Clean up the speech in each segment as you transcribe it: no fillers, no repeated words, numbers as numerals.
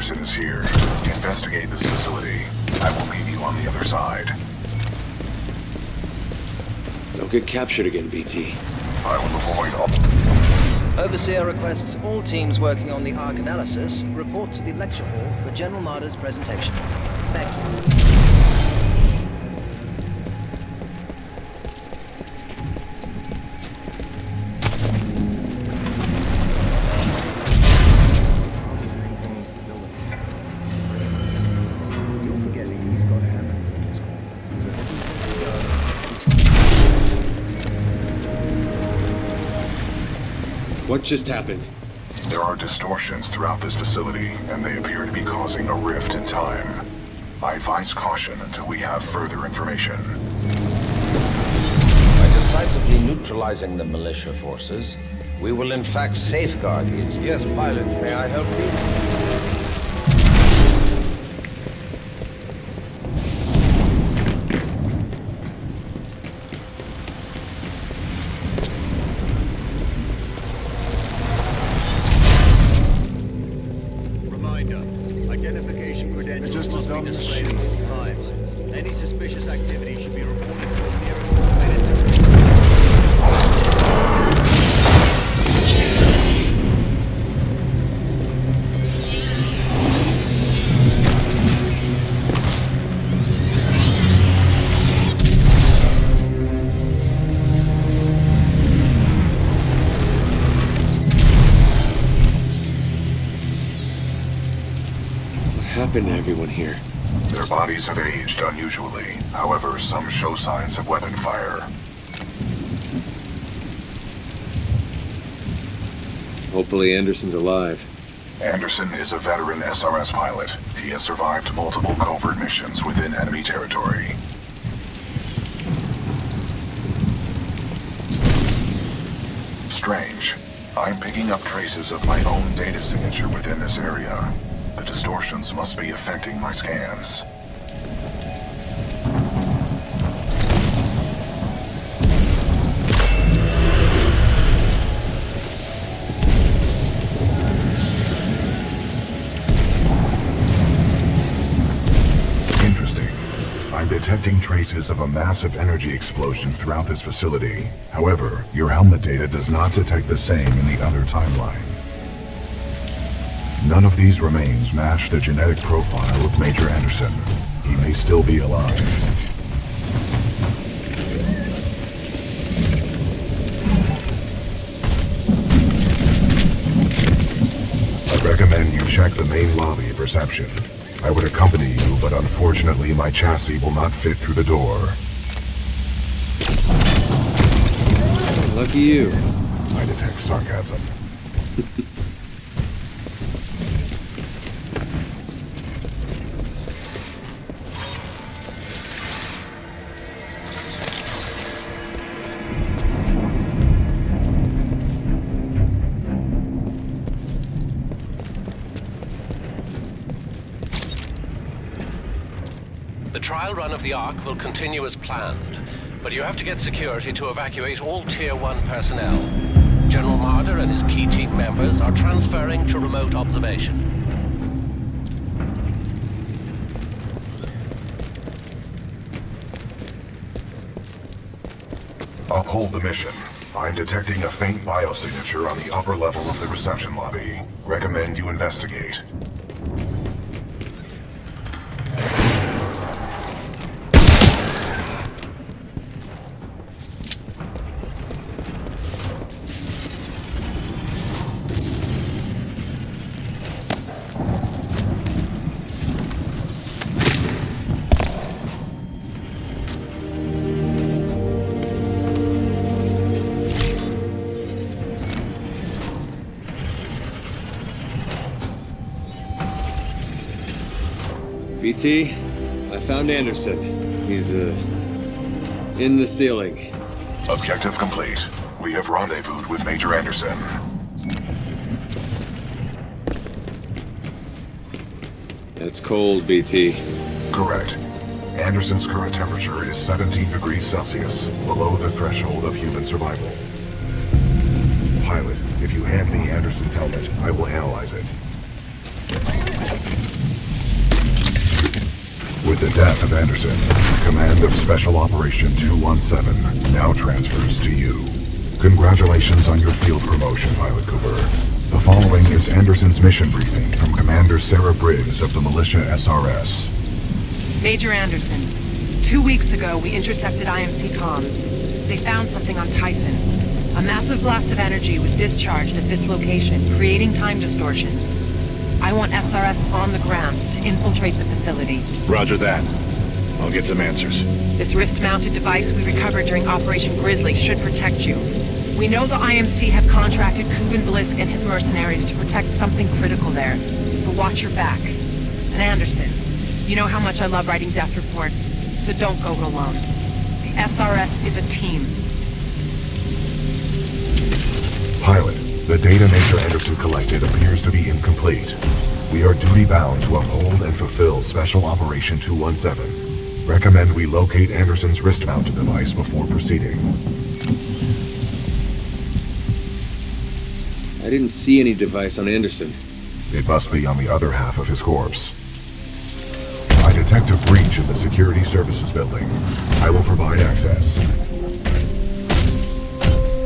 Anderson is here. Investigate this facility. I will meet you on the other side. Don't get captured again, BT. I will avoid all... Overseer requests all teams working on the Ark analysis report to the lecture hall for General Marder's presentation. Thank you. What just happened? There are distortions throughout this facility, and they appear to be causing a rift in time. I advise caution until we have further information. By decisively neutralizing the militia forces, we will in fact safeguard its... Yes, pilot, may I help you? Identification credentials just must be displayed at all times. Any suspicious activity should be reported to the nearest automated system. What happened to everyone here? Their bodies have aged unusually. However, some show signs of weapon fire. Hopefully Anderson's alive. Anderson is a veteran SRS pilot. He has survived multiple covert missions within enemy territory. Strange. I'm picking up traces of my own data signature within this area. The distortions must be affecting my scans. Interesting. I'm detecting traces of a massive energy explosion throughout this facility. However, your helmet data does not detect the same in the other timeline. None of these remains match the genetic profile of Major Anderson. He may still be alive. I recommend you check the main lobby of reception. I would accompany you, but unfortunately my chassis will not fit through the door. Lucky you. I detect sarcasm. The trial run of the Ark will continue as planned, but you have to get security to evacuate all Tier 1 personnel. General Marder and his key team members are transferring to remote observation. Uphold the mission. I'm detecting a faint biosignature on the upper level of the reception lobby. Recommend you investigate. BT, I found Anderson. He's, in the ceiling. Objective complete. We have rendezvoused with Major Anderson. That's cold, BT. Correct. Anderson's current temperature is 17 degrees Celsius, below the threshold of human survival. Pilot, if you hand me Anderson's helmet, I will analyze it. With the death of Anderson, command of Special Operation 217 now transfers to you. Congratulations on your field promotion, Pilot Cooper. The following is Anderson's mission briefing from Commander Sarah Briggs of the Militia SRS. Major Anderson, 2 weeks ago we intercepted IMC comms. They found something on Titan. A massive blast of energy was discharged at this location, creating time distortions. I want SRS on the ground to infiltrate the facility. Roger that. I'll get some answers. This wrist-mounted device we recovered during Operation Grizzly should protect you. We know the IMC have contracted Kuben Blisk and his mercenaries to protect something critical there, so watch your back. And Anderson, you know how much I love writing death reports, so don't go it alone. The SRS is a team. Pilot, the data Major Anderson collected appears to be incomplete. We are duty-bound to uphold and fulfill Special Operation 217. Recommend we locate Anderson's wrist-mounted device before proceeding. I didn't see any device on Anderson. It must be on the other half of his corpse. I detect a breach in the Security Services building. I will provide access.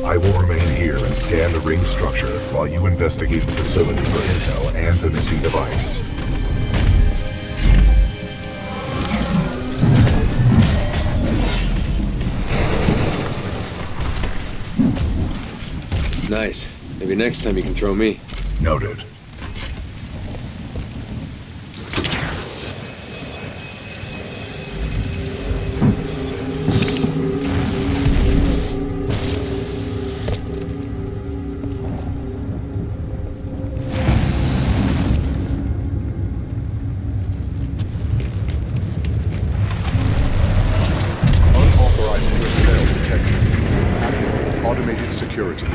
I will remain here and scan the ring structure while you investigate the facility for intel and the missing device. Nice. Maybe next time you can throw me. Noted. Unauthorized personnel detected. Active automated security.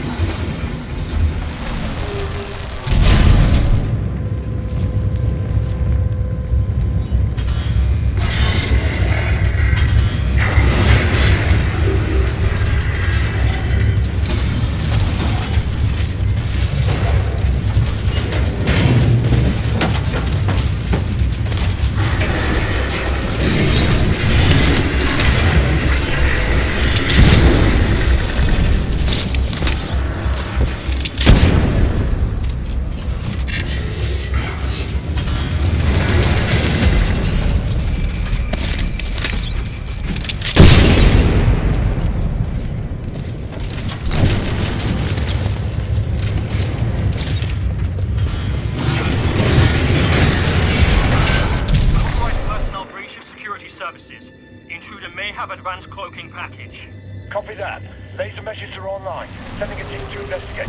Services. Intruder may have advanced cloaking package. Copy that. Laser meshes are online. Sending a team to investigate.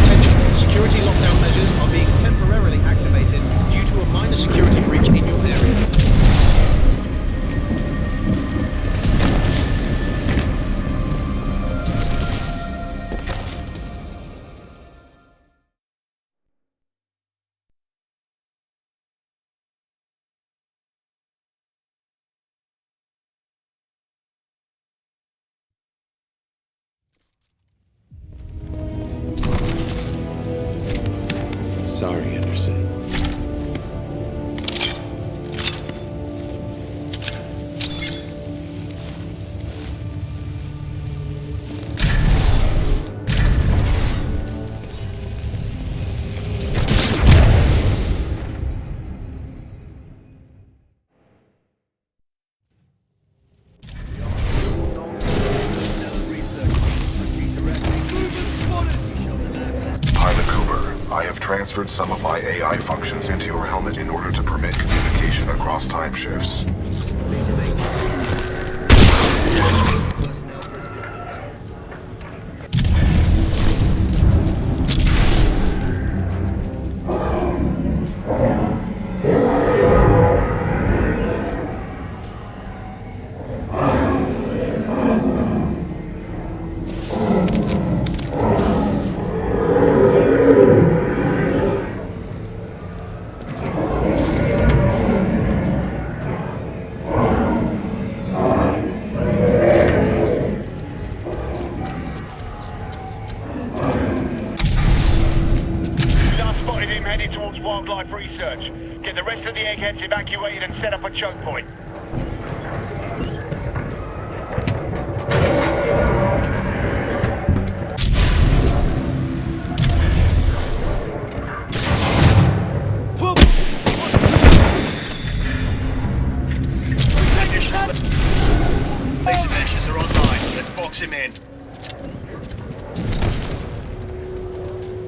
Attention. Security lockdown measures are being temporarily activated due to a minor security breach in your area. Sorry, Anderson. Pilot Cooper, I have transferred some of my AI functions into your helmet in order to permit communication across time shifts. headed towards wildlife research. Get the rest of the eggheads evacuated and set up a choke point. Laser meshes are online. Let's box him in.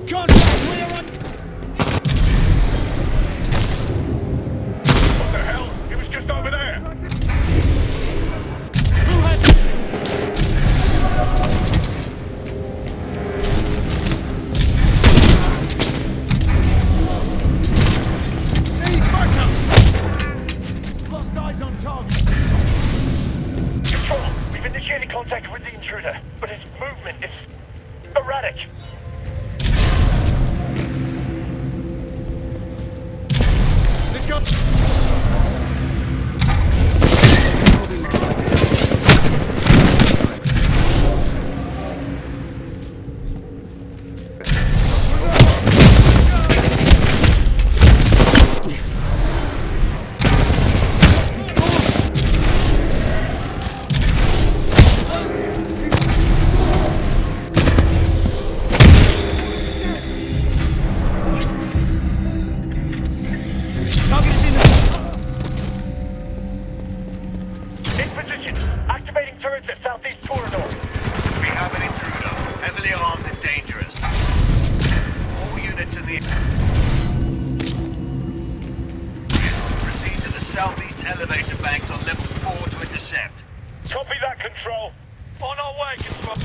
Contact! We're on... What the hell? It was just over there. Who had... Need backup! Lost eyes on target. Control, we've initiated contact with the intruder, but his movement is erratic. Let's go! Target is in the... In position. Activating turrets at southeast corridor. We have an intruder, heavily armed and dangerous. All units in the... Proceed to the southeast elevator banks on level 4 to intercept. Copy that, Control. On our way, Control.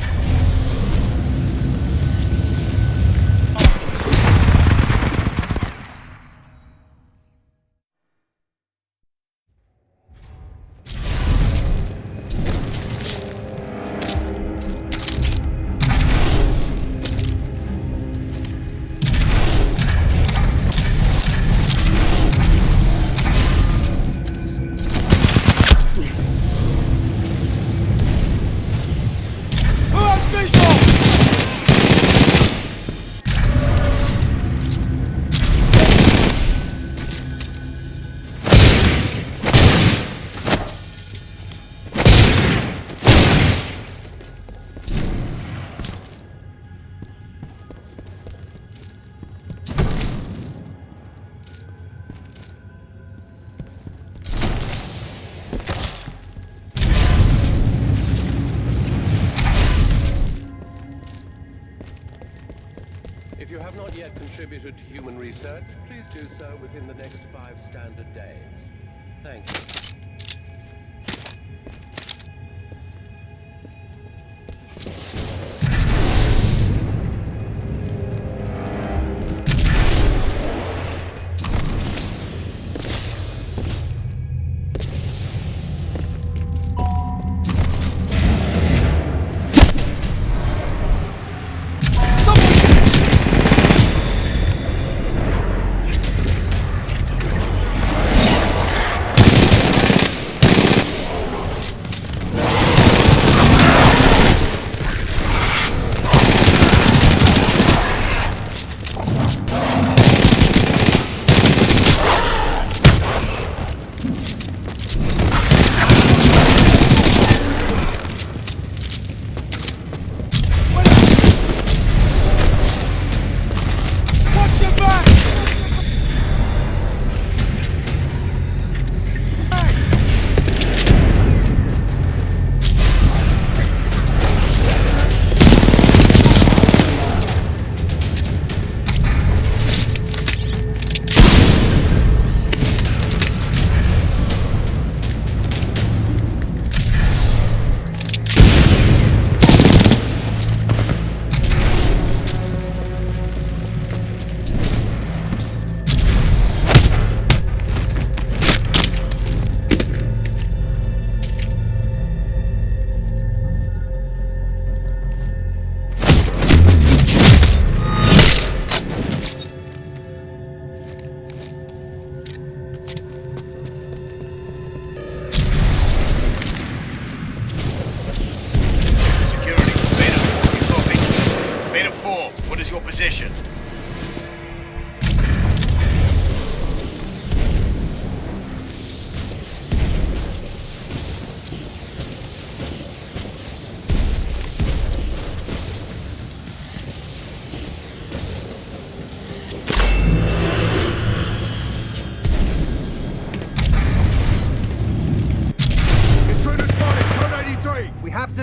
If you have not yet contributed to human research, please do so within the next 5 standard days. Thank you.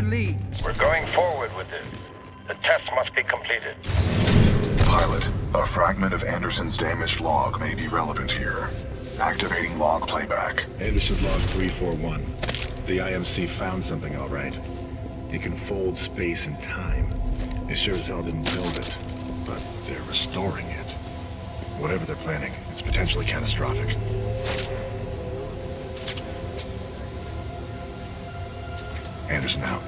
taken lead. We're going forward with this. The test must be completed. Pilot, a fragment of Anderson's damaged log may be relevant here. Activating log playback. Anderson log 341. The IMC found something, all right. It can fold space and time. They sure as hell didn't build it, but they're restoring it. Whatever they're planning, it's potentially catastrophic. Anderson out.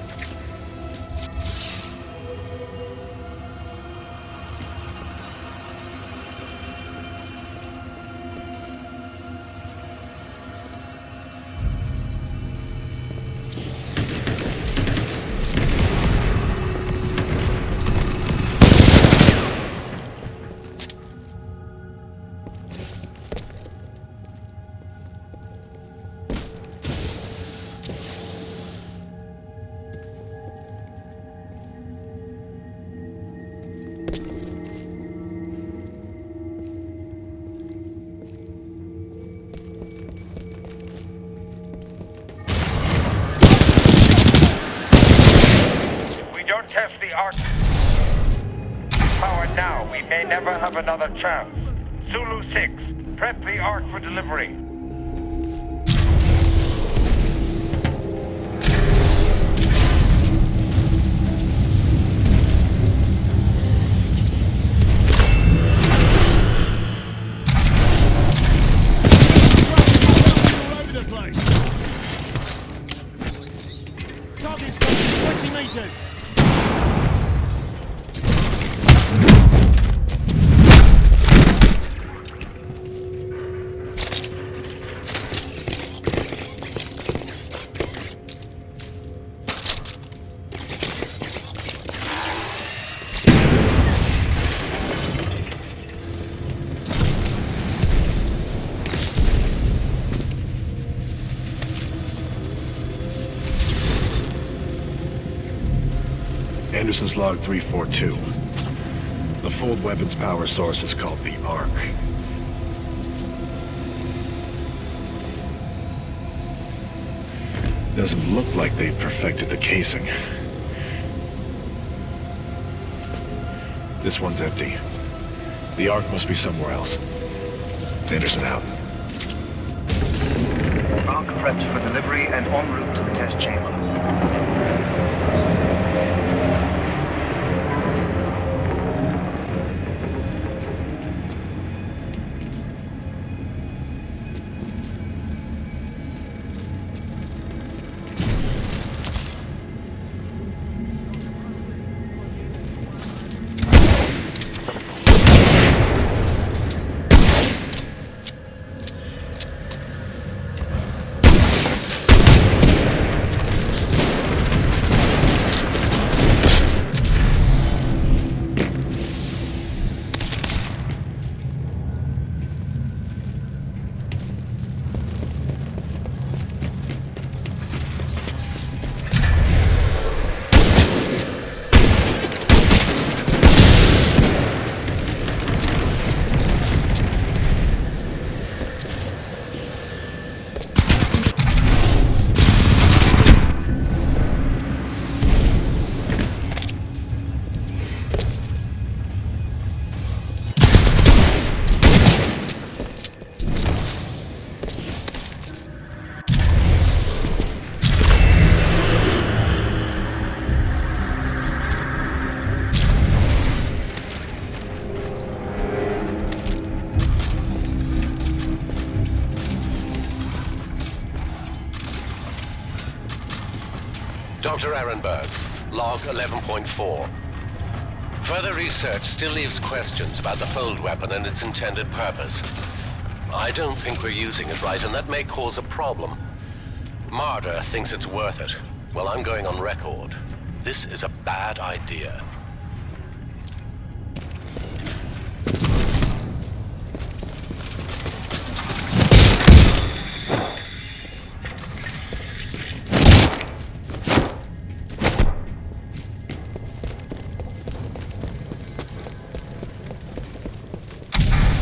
Test the Ark power now. We may never have another chance. Zulu 6, prep the Ark for delivery. All over the place. Target's got 20 meters. Anderson's log 342. The fold weapons power source is called the Ark. Doesn't look like they've perfected the casing. This one's empty. The Ark must be somewhere else. Anderson out. Ark prepped for delivery and en route to the test chamber. Dr. Ehrenberg, log 11.4. Further research still leaves questions about the fold weapon and its intended purpose. I don't think we're using it right, and that may cause a problem. Marder thinks it's worth it. Well, I'm going on record. This is a bad idea.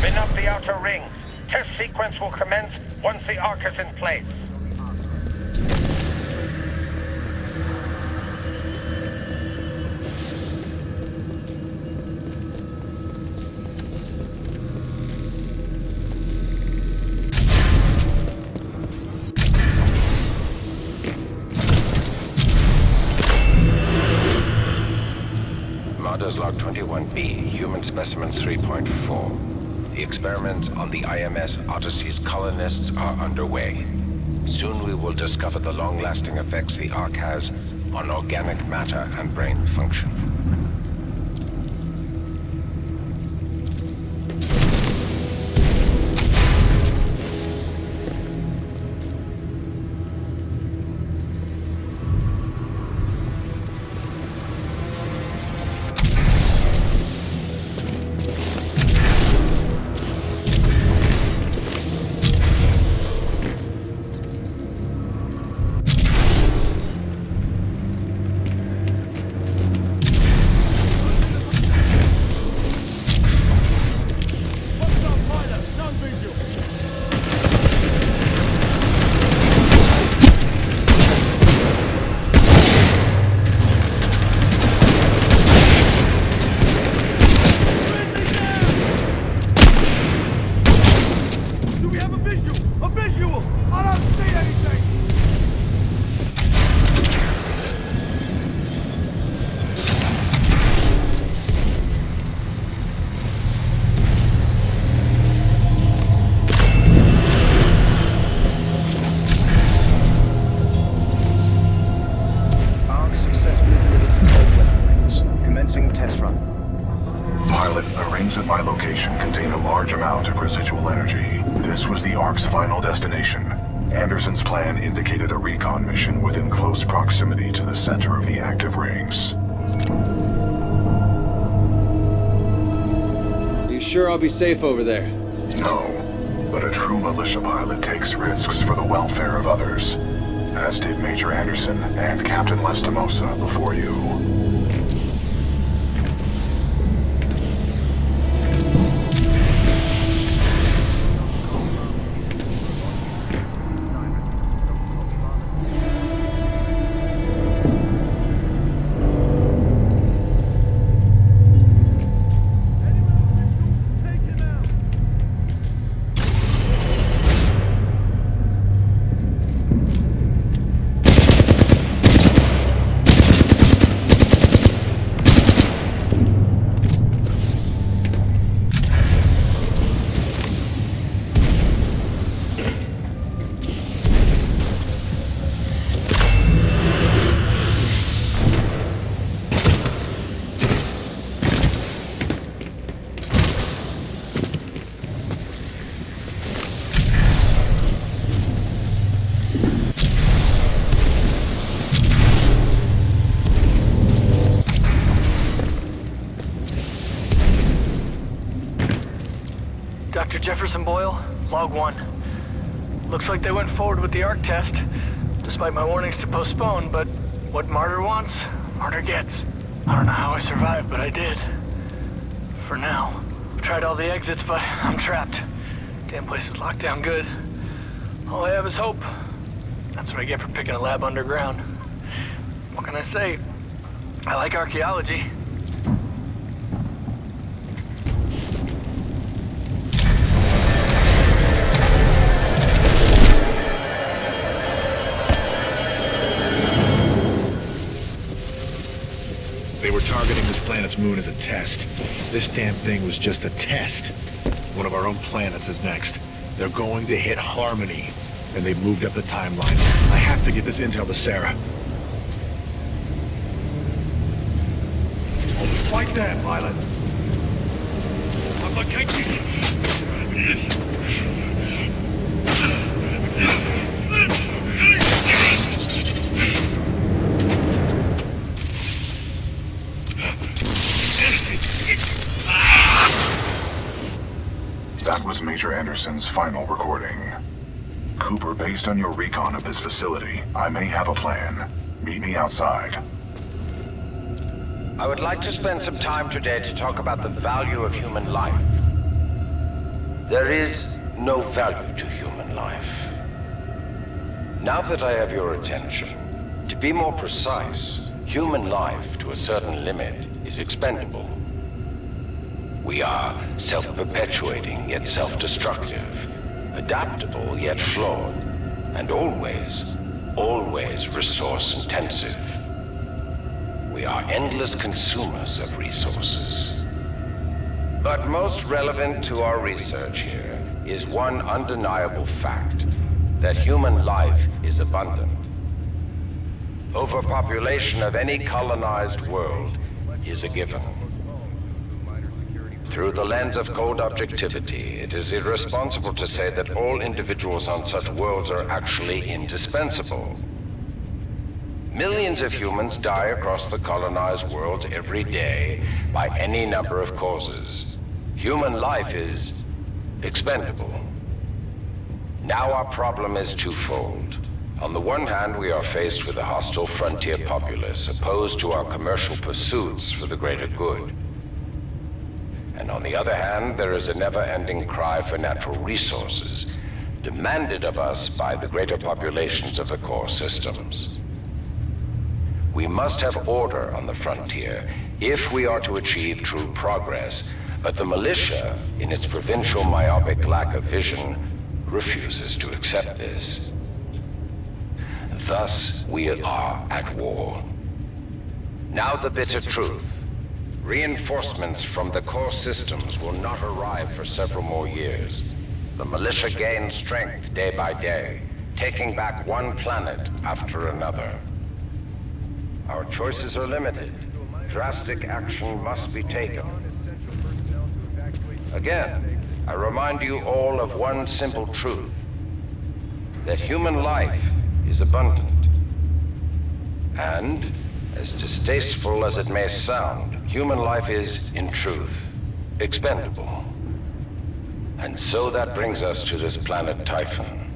Spin up the outer ring. Test sequence will commence once the Ark is in place. Log 21B, Human Specimen 3.4. The experiments on the IMS Odyssey's colonists are underway. Soon we will discover the long-lasting effects the Ark has on organic matter and brain function. At my location contain a large amount of residual energy. This was the Ark's final destination. Anderson's plan indicated a recon mission within close proximity to the center of the active rings. You sure I'll be safe over there? No, but a true militia pilot takes risks for the welfare of others, as did Major Anderson and Captain Lastimosa before you. Dr. Jefferson Boyle, Log 1. Looks like they went forward with the Ark test, despite my warnings to postpone, but what Martyr wants, Martyr gets. I don't know how I survived, but I did. For now. I've tried all the exits, but I'm trapped. Damn place is locked down good. All I have is hope. That's what I get for picking a lab underground. What can I say? I like archaeology. They were targeting this planet's moon as a test. This damn thing was just a test. One of our own planets is next. They're going to hit Harmony, and they've moved up the timeline. I have to get this intel to Sarah. Right there, pilot. I'm locating. That was Major Anderson's final recording. Cooper, based on your recon of this facility, I may have a plan. Meet me outside. I would like to spend some time today to talk about the value of human life. There is no value to human life. Now that I have your attention, to be more precise, human life to a certain limit is expendable. We are self-perpetuating yet self-destructive, adaptable yet flawed, and always resource-intensive. We We are endless consumers of resources. But most relevant to our research here is one undeniable fact, that human life is abundant. Overpopulation of any colonized world is a given. Through the lens of cold objectivity, it is irresponsible to say that all individuals on such worlds are actually indispensable. Millions of humans die across the colonized worlds every day by any number of causes. Human life is expendable. Now our problem is twofold. On the one hand, we are faced with a hostile frontier populace opposed to our commercial pursuits for the greater good. And on the other hand, there is a never-ending cry for natural resources, demanded of us by the greater populations of the core systems. We must have order on the frontier if we are to achieve true progress, but the militia, in its provincial myopic lack of vision, refuses to accept this. Thus, we are at war. Now the bitter truth. Reinforcements from the core systems will not arrive for several more years. The militia gains strength day by day, taking back one planet after another. Our choices are limited. Drastic action must be taken. Again, I remind you all of one simple truth, that human life is abundant. And, as distasteful as it may sound, human life is, in truth, expendable. And so that brings us to this planet Typhon,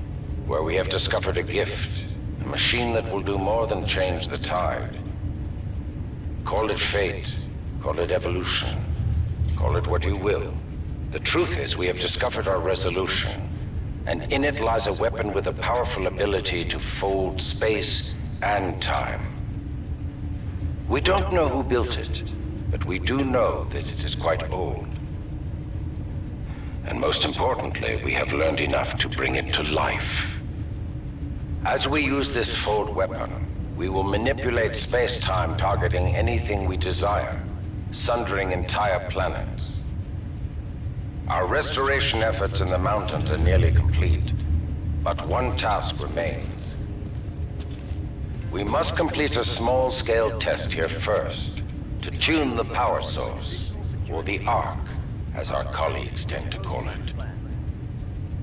where we have discovered a gift, a machine that will do more than change the tide. Call it fate, call it evolution, call it what you will. The truth is, we have discovered our resolution, and in it lies a weapon with a powerful ability to fold space and time. We don't know who built it, but we do know that it is quite old. And most importantly, we have learned enough to bring it to life. As we use this fold weapon, we will manipulate space-time targeting anything we desire, sundering entire planets. Our restoration efforts in the mountains are nearly complete, but one task remains. We must complete a small-scale test here first, to tune the power source, or the arc, as our colleagues tend to call it.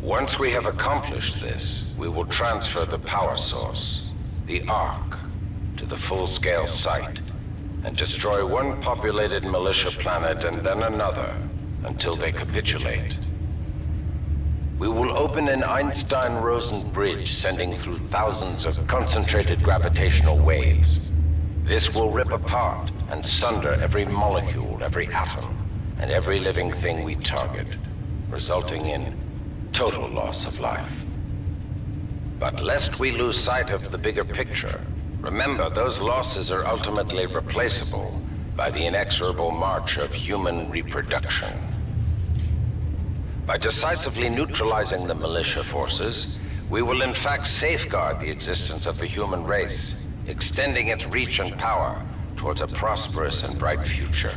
Once we have accomplished this, we will transfer the power source, the arc, to the full-scale site, and destroy one populated militia planet and then another, until they capitulate. We will open an Einstein-Rosen bridge sending through thousands of concentrated gravitational waves. This will rip apart and sunder every molecule, every atom, and every living thing we target, resulting in total loss of life. But lest we lose sight of the bigger picture, remember those losses are ultimately replaceable by the inexorable march of human reproduction. By decisively neutralizing the militia forces, we will in fact safeguard the existence of the human race, extending its reach and power towards a prosperous and bright future.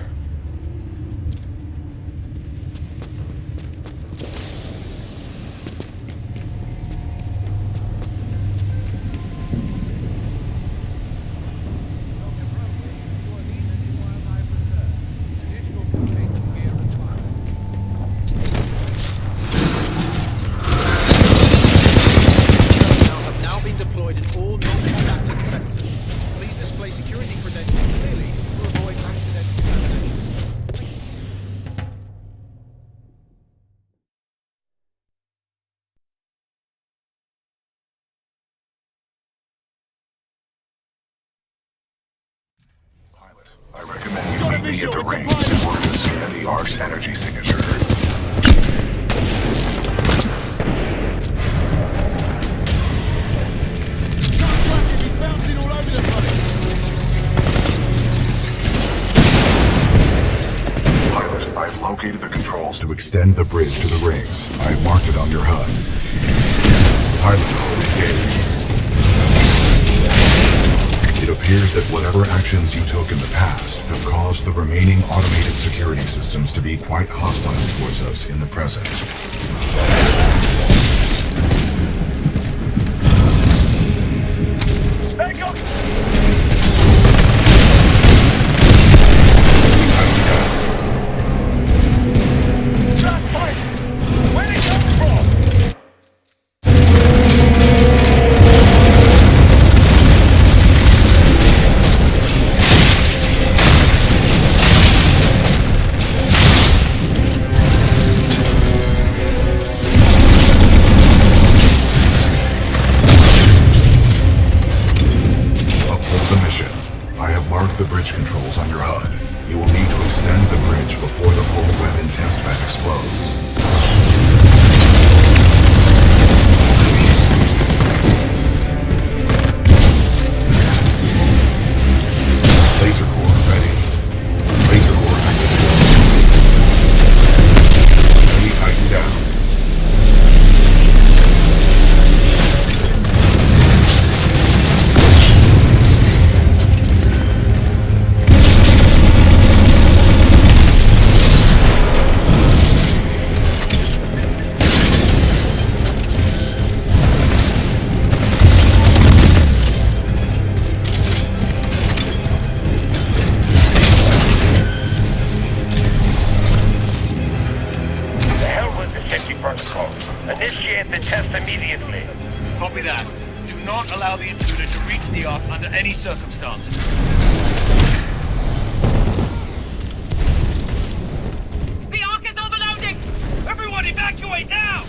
I recommend you meet me at the range in order to scan the Ark's energy signature. Pilot, I've located the controls to extend the bridge to the rings. I've marked it on your HUD. Pilot mode engaged. It appears that whatever actions you took in the past have caused the remaining automated security systems to be quite hostile towards us in the present. Back up! Last fight! Where'd it come from? The bridge controls on your HUD. You will need to extend the bridge before the full weapon test bed explodes. Laser core ready. Laser core activated. Ready, tighten down. Initiate the test immediately. Copy that. Do not allow the intruder to reach the Ark under any circumstances. The Ark is overloading! Everyone evacuate now!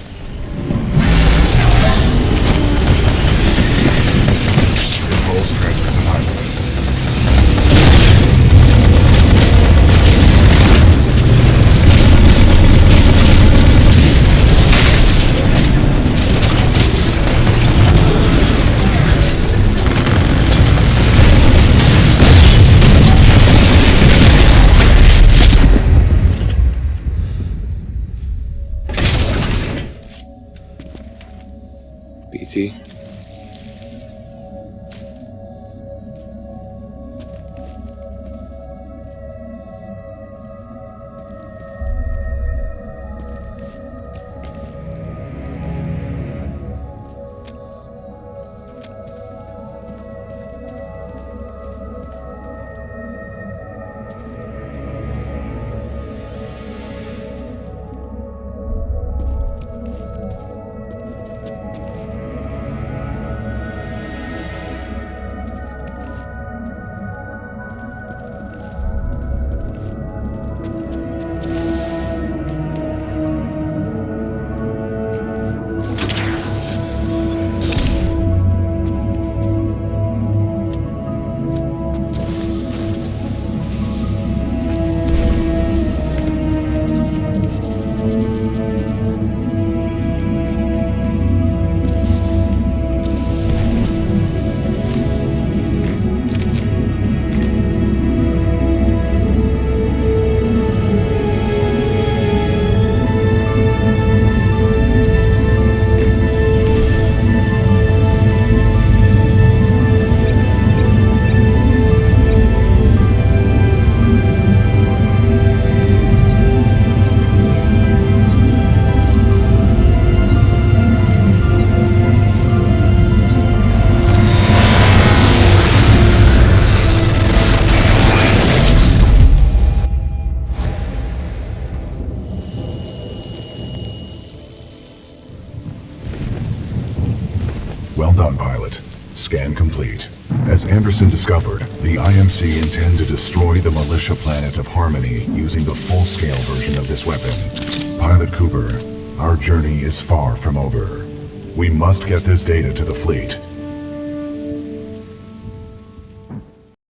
Controls transfer to pilot. BT. Well done, pilot. Scan complete. As Anderson discovered, the IMC intend to destroy the militia planet of Harmony using the full-scale version of this weapon. Pilot Cooper, our journey is far from over. We must get this data to the fleet